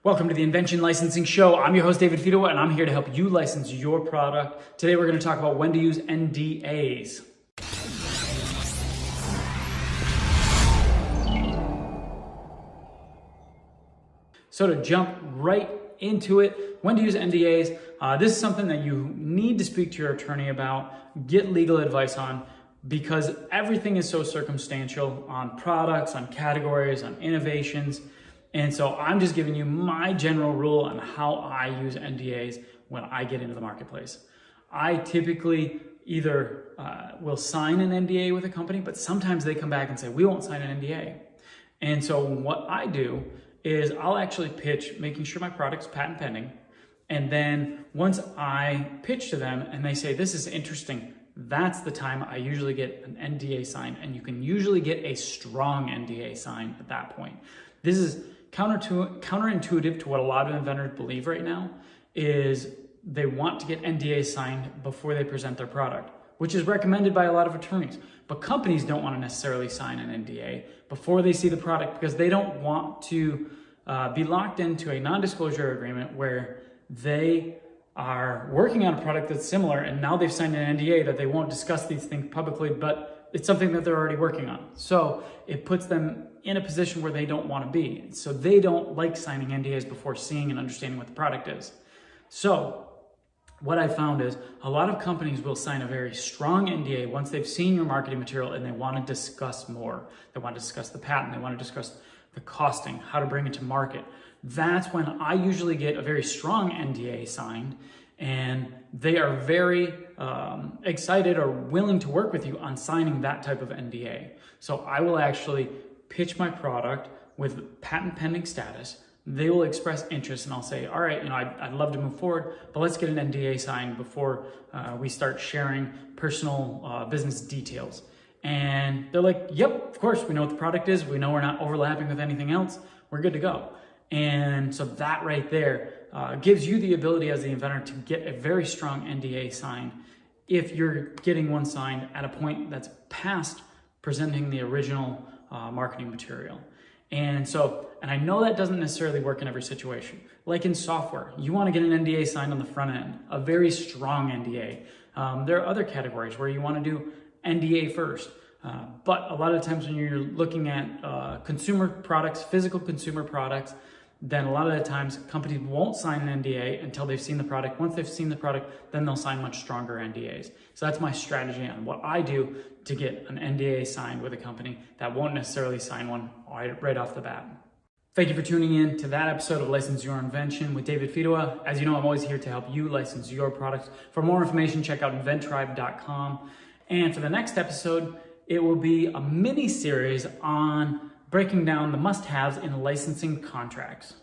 Welcome to the Invention Licensing Show. I'm your host, David Fidowa, and I'm here to help you license your product. Today, we're going to talk about when to use NDAs. So to jump right into it, when to use NDAs, this is something that you need to speak to your attorney about, get legal advice on, because everything is so circumstantial on products, on categories, on innovations. And so I'm just giving you my general rule on how I use NDAs when I get into the marketplace. I typically either will sign an NDA with a company, but sometimes they come back and say, we won't sign an NDA. And so what I do is I'll actually pitch making sure my product's patent pending. And then once I pitch to them and they say, this is interesting, that's the time I usually get an NDA signed. And you can usually get a strong NDA signed at that point. This is counterintuitive to what a lot of inventors believe right now, is they want to get NDAs signed before they present their product, which is recommended by a lot of attorneys. But companies don't want to necessarily sign an NDA before they see the product because they don't want to be locked into a non-disclosure agreement where they are working on a product that's similar and now they've signed an NDA that they won't discuss these things publicly, but it's something that they're already working on. So it puts them in a position where they don't want to be. So they don't like signing NDAs before seeing and understanding what the product is. So what I found is a lot of companies will sign a very strong NDA once they've seen your marketing material and they want to discuss more. They want to discuss the patent. They want to discuss the costing, how to bring it to market. That's when I usually get a very strong NDA signed, and they are very excited or willing to work with you on signing that type of NDA. So I will actually pitch my product with patent pending status. They will express interest and I'll say, all right, I'd love to move forward, but let's get an NDA signed before we start sharing personal business details. And they're like, yep, of course, we know what the product is. We know we're not overlapping with anything else. We're good to go. And so that right there gives you the ability as the inventor to get a very strong NDA signed if you're getting one signed at a point that's past presenting the original marketing material. And I know that doesn't necessarily work in every situation. Like in software, you want to get an NDA signed on the front end, a very strong NDA. There are other categories where you want to do NDA first. But a lot of times when you're looking at consumer products, physical consumer products, then a lot of the times companies won't sign an NDA until they've seen the product. Once they've seen the product, then they'll sign much stronger NDAs. So that's my strategy on what I do to get an NDA signed with a company that won't necessarily sign one right off the bat. Thank you for tuning in to that episode of License Your Invention with David Fidowa. As you know, I'm always here to help you license your products. For more information, check out inventtribe.com. And for the next episode, it will be a mini series on breaking down the must-haves in licensing contracts.